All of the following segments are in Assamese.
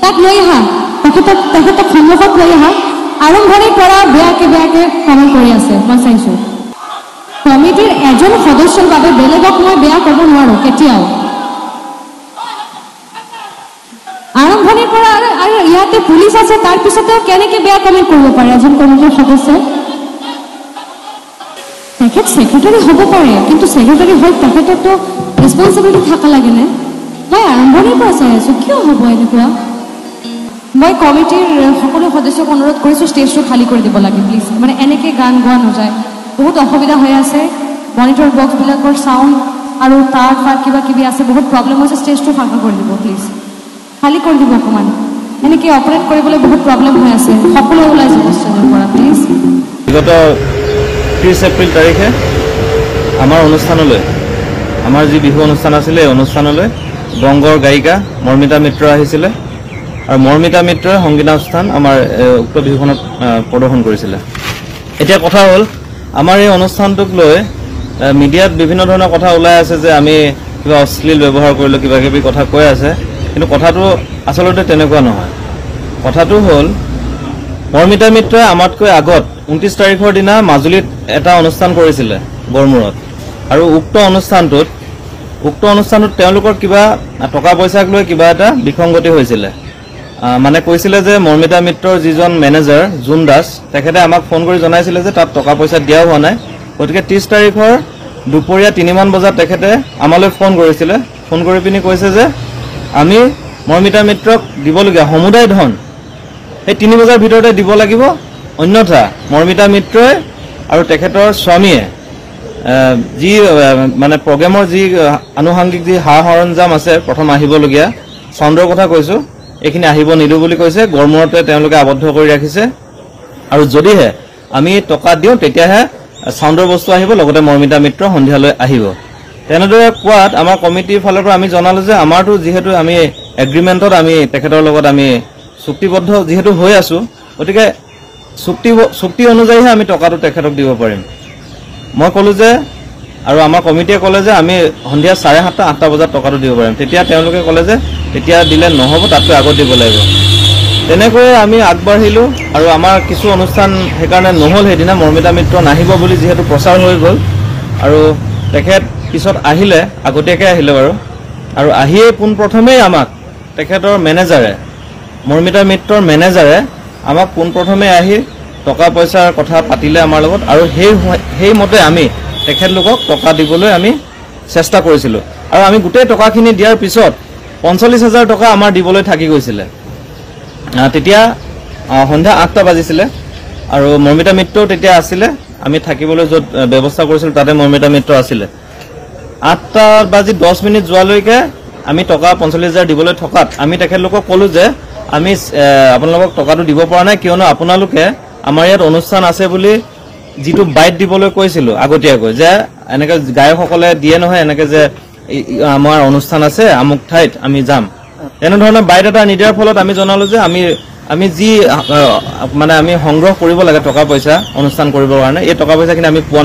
তাক লৈ আহা, তেখেতক সন্মুখত লৈ আহা। আৰম্ভণিৰ পৰা বেয়াকে কমেণ্ট কৰি আছে, মই চাইছোঁ। কমিটিৰ এজন সদস্যৰ বাবে বেলেগক মই বেয়া ক'ব নোৱাৰোঁ কেতিয়াও। আৰম্ভণিৰ পৰা আৰু ইয়াতে পুলিচ আছে, তাৰপিছতেও কেনেকৈ বেয়া কমেণ্ট কৰিব পাৰে এজন কমিটিৰ সদস্যই? তেখেত ছেক্ৰেটাৰী হ'ব পাৰে, কিন্তু ছেক্ৰেটাৰী হৈ তেখেতৰতো ৰেছপনচিবিলিটি থকা লাগেনে? মই আৰম্ভণিৰ পৰা চাই আছোঁ, কিয় হ'ব এনেকুৱা? মই কমিটিৰ সকলো সদস্যক অনুৰোধ কৰিছোঁ ষ্টেজটো খালী কৰি দিব লাগে প্লিজ। মানে এনেকৈ গান গোৱা নাযায়, বহুত অসুবিধা হৈ আছে। মনিটৰ বক্সবিলাকৰ চাউণ্ড আৰু তাৰ কিবা কিবি আছে, বহুত প্ৰব্লেম হৈছে। ষ্টেজটো ফাঁকা কৰি দিব প্লিজ, খালী কৰি দিব অকণমান। এনেকৈ অপাৰেট কৰিবলৈ বহুত প্ৰব্লেম হৈ আছে। সকলো ওলাই যাব ষ্টেজৰ পৰা প্লিজ। বিগত 30 এপ্ৰিল তাৰিখে আমাৰ অনুষ্ঠানলৈ, আমাৰ যি বিহু অনুষ্ঠান আছিলে এই অনুষ্ঠানলৈ বংগৰ গায়িকা মৰ্মিতা মিত্ৰ আহিছিলে আৰু মৰ্মিতা মিত্ৰই সংগীতানুষ্ঠান আমাৰ উক্ত বিহুখনত প্ৰদৰ্শন কৰিছিলে। এতিয়া কথা হ'ল, আমাৰ এই অনুষ্ঠানটোক লৈ মিডিয়াত বিভিন্ন ধৰণৰ কথা ওলাই আছে যে আমি কিবা অশ্লীল ব্যৱহাৰ কৰিলোঁ, কিবা কিবি কথা কৈ আছে। কিন্তু কথাটো আচলতে তেনেকুৱা নহয়। কথাটো হ'ল, মৰ্মিতা মিত্ৰই আমাতকৈ আগত 29 তাৰিখৰ দিনা মাজুলীত এটা অনুষ্ঠান কৰিছিলে গড়মূৰত, আৰু উক্ত অনুষ্ঠানটোত তেওঁলোকৰ কিবা টকা পইচাক লৈ কিবা এটা বিসংগতি হৈছিলে। মানে কৈছিলে যে মৰ্মিতা মিত্ৰৰ যিজন মেনেজাৰ জোন দাস, তেখেতে আমাক ফোন কৰি জনাইছিলে যে তাত টকা পইচা দিয়াও হোৱা নাই। গতিকে 30 তাৰিখৰ দুপৰীয়া 3মান বজাত তেখেতে আমালৈ ফোন কৰিছিলে। ফোন কৰি পিনি কৈছে যে আমি মৰ্মিতা মিত্ৰক দিবলগীয়া সমুদায় ধন এই 3 বজাৰ ভিতৰতে দিব লাগিব, অন্যথা মৰ্মিতা মিত্ৰই আৰু তেখেতৰ স্বামীয়ে যি মানে প্ৰগ্ৰেমৰ যি আনুষংগিক যি সা সৰঞ্জাম আছে, প্ৰথম আহিবলগীয়া চাউণ্ডৰ কথা কৈছোঁ, এইখিনি আহিব নিদিওঁ বুলি কৈছে। গড়মূৰতে তেওঁলোকে আবদ্ধ কৰি ৰাখিছে, আৰু যদিহে আমি টকা দিওঁ তেতিয়াহে চাউণ্ডৰ বস্তু আহিব, লগতে মৰ্মিতা মিত্ৰ সন্ধিয়ালৈ আহিব। তেনেদৰে কোৱাত আমাৰ কমিটিৰ ফালৰ পৰা আমি জনালোঁ যে আমাৰতো যিহেতু আমি এগ্ৰিমেণ্টত আমি তেখেতৰ লগত আমি চুক্তিবদ্ধ যিহেতু হৈ আছোঁ, গতিকে চুক্তি অনুযায়ীহে আমি টকাটো তেখেতক দিব পাৰিম। মই ক'লোঁ যে, আৰু আমাৰ কমিটিয়ে ক'লে যে আমি সন্ধিয়া 7:30, 8টা বজাত টকাটো দিব পাৰিম। তেতিয়া তেওঁলোকে ক'লে যে তেতিয়া দিলে নহ'ব, তাতকৈ আগত দিব লাগিব। তেনেকৈয়ে আমি আগবাঢ়িলোঁ, আৰু আমাৰ কিছু অনুষ্ঠান সেইকাৰণে নহ'ল সেইদিনা। মৰ্মিতা মিত্ৰ নাহিব বুলি যিহেতু প্ৰচাৰ হৈ গ'ল, আৰু তেখেত পিছত আহিলে, আগতীয়াকৈ আহিলে বাৰু, আৰু আহিয়েই পোনপ্ৰথমেই আমাক তেখেতৰ মেনেজাৰে, মৰ্মিতা মিত্ৰৰ মেনেজাৰে আমাক পোনপ্ৰথমে আহি টকা পইচাৰ কথা পাতিলে আমাৰ লগত, আৰু সেইমতে আমি তেখেতলোকক টকা দিবলৈ আমি চেষ্টা কৰিছিলোঁ। আৰু আমি গোটেই টকাখিনি দিয়াৰ পিছত 45,000 টকা আমাৰ দিবলৈ থাকি গৈছিলে। তেতিয়া সন্ধ্যা 8টা বাজিছিলে, আৰু মৰ্মিতা মিত্ৰও তেতিয়া আছিলে। আমি থাকিবলৈ য'ত ব্যৱস্থা কৰিছিলোঁ তাতে মৰ্মিতা মিত্ৰ আছিলে। 8:10 যোৱালৈকে আমি টকা 45,000 দিবলৈ থকাত আমি তেখেতলোকক ক'লোঁ যে আমি আপোনালোকক টকাটো দিব পৰা নাই, কিয়নো আপোনালোকে আমাৰ ইয়াত অনুষ্ঠান আছে বুলি যিটো বাইট দিবলৈ কৈছিলোঁ আগতীয়াকৈ, যে এনেকৈ গায়কসকলে দিয়ে নহয় এনেকৈ যে আমাৰ অনুষ্ঠান আছে আমুক ঠাইত আমি যাম, এনেধৰণৰ বাইট এটা নিদিয়াৰ ফলত আমি জনালোঁ যে আমি যি মানে আমি সংগ্ৰহ কৰিব লাগে টকা পইচা অনুষ্ঠান কৰিবৰ কাৰণে, এই টকা পইচাখিনি আমি পোৱা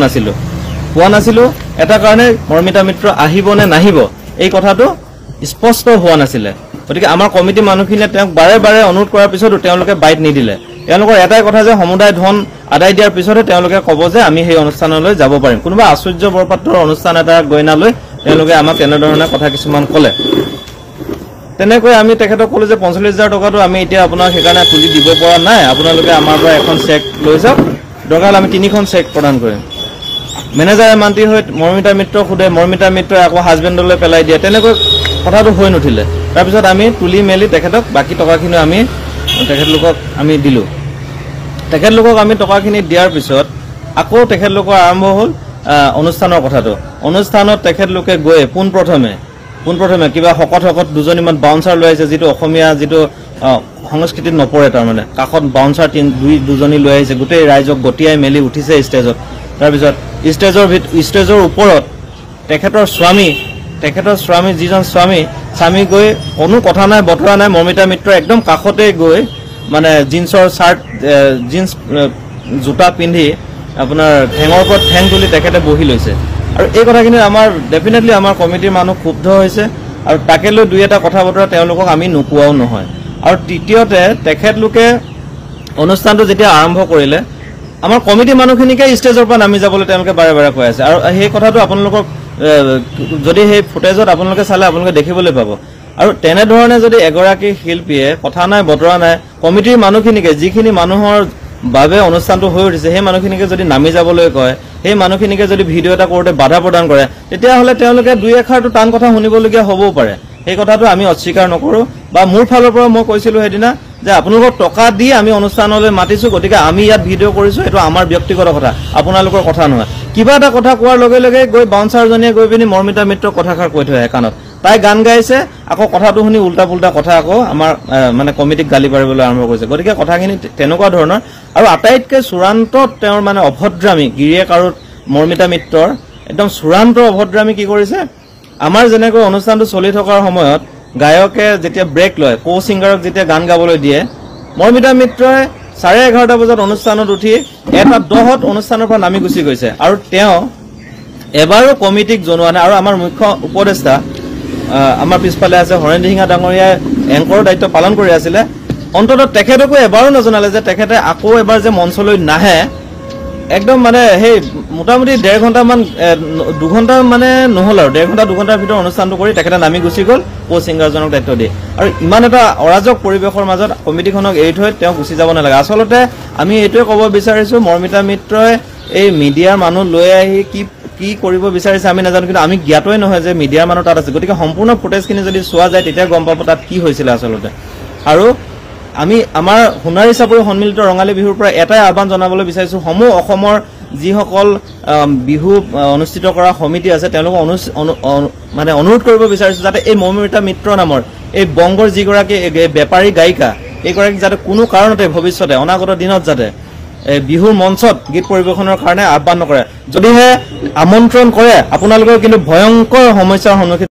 নাছিলোঁ। এটা কাৰণে মৰ্মিতা মিত্ৰ আহিব নে নাহিব এই কথাটো স্পষ্ট হোৱা নাছিলে। গতিকে আমাৰ কমিটিৰ মানুহখিনিয়ে তেওঁক বাৰে বাৰে অনুৰোধ কৰাৰ পিছতো তেওঁলোকে বাইট নিদিলে। তেওঁলোকৰ এটাই কথা যে সমুদায় ধন আদায় দিয়াৰ পিছতহে তেওঁলোকে ক'ব যে আমি সেই অনুষ্ঠানলৈ যাব পাৰিম। কোনোবা আশ্চৰ্য বৰপাত্ৰৰ অনুষ্ঠান এটা গইনালৈ তেওঁলোকে আমাক তেনেধৰণে কথা কিছুমান ক'লে। তেনেকৈ আমি তেখেতক ক'লোঁ যে 45,000 টকাটো আমি এতিয়া আপোনাক সেইকাৰণে তুলি দিব পৰা নাই, আপোনালোকে আমাৰ পৰা এখন চেক লৈ যাওক, দৰকাৰ হ'লে আমি 3খন চেক প্ৰদান কৰিম। মেনেজাৰে মান্তি হৈ মৰ্মিতা মিত্ৰক সোধে, মৰ্মিতা মিত্ৰই আকৌ হাজবেণ্ডলৈ পেলাই দিয়ে। তেনেকৈ কথাটো হৈ নুঠিলে। তাৰপিছত আমি তুলি মেলি তেখেতক বাকী টকাখিনি আমি তেখেতলোকক আমি দিলোঁ। তেখেতলোকক আমি টকাখিনি দিয়াৰ পিছত আকৌ তেখেতলোকৰ আৰম্ভ হ'ল অনুষ্ঠানৰ কথাটো। অনুষ্ঠানত তেখেতলোকে গৈ পোনপ্ৰথমে কিবা শকত দুজনীমান বাউন্সাৰ লৈ আহিছে, যিটো অসমীয়া যিটো সংস্কৃতিত নপৰে, তাৰমানে কাষত বাউন্সাৰ দুজনী লৈ আহিছে, গোটেই ৰাইজক গতিয়াই মেলি উঠিছে ষ্টেজত। তাৰপিছত ষ্টেজৰ ওপৰত তেখেতৰ স্বামী যিজন স্বামী গৈ কোনো কথা নাই বতৰা নাই, মৰ্মিতা মিত্ৰ একদম কাষতে গৈ মানে জিন্সৰ চাৰ্ট জিন্স জোতা পিন্ধি আপোনাৰ ঠেঙৰ ওপৰত ঠেং তুলি তেখেতে বহি লৈছে। আৰু এই কথাখিনি আমাৰ ডেফিনেটলি আমাৰ কমিটিৰ মানুহ ক্ষুব্ধ হৈছে, আৰু তাকে লৈ দুই এটা কথা বতৰা তেওঁলোকক আমি নোকোৱাও নহয়। আৰু তৃতীয়তে তেখেতলোকে অনুষ্ঠানটো যেতিয়া আৰম্ভ কৰিলে আমাৰ কমিটি মানুহখিনিকে ষ্টেজৰ পৰা নামি যাবলৈ তেওঁলোকে বাৰে বাৰে কৈ আছে আৰু সেই কথাটো আপোনালোকক যদি সেই ফুটেজত আপোনালোকে চালে আপোনালোকে দেখিবলৈ পাব আৰু তেনেধৰণে যদি এগৰাকী শিল্পীয়ে কথা নাই বতৰা নাই কমিটিৰ মানুহখিনিকে যিখিনি মানুহৰ বাবে অনুষ্ঠানটো হৈ উঠিছে সেই মানুহখিনিকে যদি নামি যাবলৈ কয় সেই মানুহখিনিকে যদি ভিডিঅ' এটা কৰোঁতে বাধা প্ৰদান কৰে তেতিয়াহ'লে তেওঁলোকে দুই এষাৰটো টান কথা শুনিবলগীয়া হ'বও পাৰে সেই কথাটো আমি অস্বীকাৰ নকৰোঁ বা মোৰ ফালৰ পৰা মই কৈছিলোঁ সেইদিনা যে আপোনালোকক টকা দি আমি অনুষ্ঠানলৈ মাতিছোঁ গতিকে আমি ইয়াত ভিডিঅ' কৰিছোঁ এইটো আমাৰ ব্যক্তিগত কথা আপোনালোকৰ কথা নহয় কিবা এটা কথা কোৱাৰ লগে লগে গৈ বাউন্সাৰজনীয়ে গৈ পিনি মৰ্মিতা মিত্ৰক কথাষাৰ কৈ থৈ আহে কাণত তাই গান গাইছে আকৌ কথাটো শুনি উল্টা পুল্টা কথা আকৌ আমাৰ মানে কমিটিক গালি পাৰিবলৈ আৰম্ভ কৰিছে গতিকে কথাখিনি তেনেকুৱা ধৰণৰ আৰু আটাইতকৈ চূড়ান্ত তেওঁৰ মানে অভদ্ৰামী গিৰিয়েক আৰু মৰ্মিতা মিত্ৰৰ একদম চূড়ান্ত অভদ্ৰামী কি কৰিছে আমাৰ যেনেকৈ অনুষ্ঠানটো চলি থকাৰ সময়ত গায়কে যেতিয়া ব্ৰেক লয় কো ছিংগাৰক যেতিয়া গান গাবলৈ দিয়ে মৰ্মিতা মিত্ৰই 11:30 বজাত অনুষ্ঠানত উঠি 1:10 অনুষ্ঠানৰ পৰা নামি গুচি গৈছে আৰু তেওঁ এবাৰো কমিটিক জনোৱা নাই আৰু আমাৰ মুখ্য উপদেষ্টা আমাৰ পিছফালে আছে হৰেন্দ্ৰ সিংহা ডাঙৰীয়াই এংকৰৰ দায়িত্ব পালন কৰি আছিলে অন্ততঃ তেখেতকো এবাৰো নজনালে যে তেখেতে আকৌ এবাৰ যে মঞ্চলৈ নাহে একদম মানে সেই মোটামুটি 1.5 ঘণ্টামান 2 ঘণ্টা মানে নহ'ল আৰু 1.5 ঘণ্টা 2 ঘণ্টাৰ ভিতৰত অনুষ্ঠানটো কৰি তেখেতে নামি গুচি গ'ল কো ছিংগাৰজনক দায়িত্ব দিয়ে আৰু ইমান এটা অৰাজক পৰিৱেশৰ মাজত কমিটিখনক এৰি থৈ তেওঁ গুচি যাব নালাগে আচলতে আমি এইটোৱে ক'ব বিচাৰিছোঁ মৰ্মিতা মিত্ৰই এই মিডিয়াৰ মানুহ লৈ আহি কি কৰিব বিচাৰিছে আমি নাজানো কিন্তু আমি জ্ঞাতই নহয় যে মিডিয়াৰ মানুহ তাত আছে গতিকে সম্পূৰ্ণ ফুটেজখিনি যদি চোৱা যায় তেতিয়া গম পাব তাত কি হৈছিলে আচলতে আৰু আমি আমাৰ সোণাৰী চাপৰি সন্মিলিত ৰঙালী বিহুৰ পৰা এটাই আহ্বান জনাবলৈ বিচাৰিছোঁ সমূহ অসমৰ যিসকল বিহু অনুষ্ঠিত কৰা সমিতি আছে তেওঁলোকক মানে অনুৰোধ কৰিব বিচাৰিছোঁ যাতে এই মৰ্মিতা মিত্ৰ নামৰ এই বংগৰ যিগৰাকী বেপাৰী গায়িকা এইগৰাকী যাতে কোনো কাৰণতে ভৱিষ্যতে অনাগত দিনত যাতে বিহুৰ মঞ্চত গীত পৰিৱেশনৰ কাৰণে আহ্বান নকৰে যদিহে আমন্ত্ৰণ কৰে আপোনালোকৰ কিন্তু ভয়ংকৰ সমস্যাৰ সন্মুখীন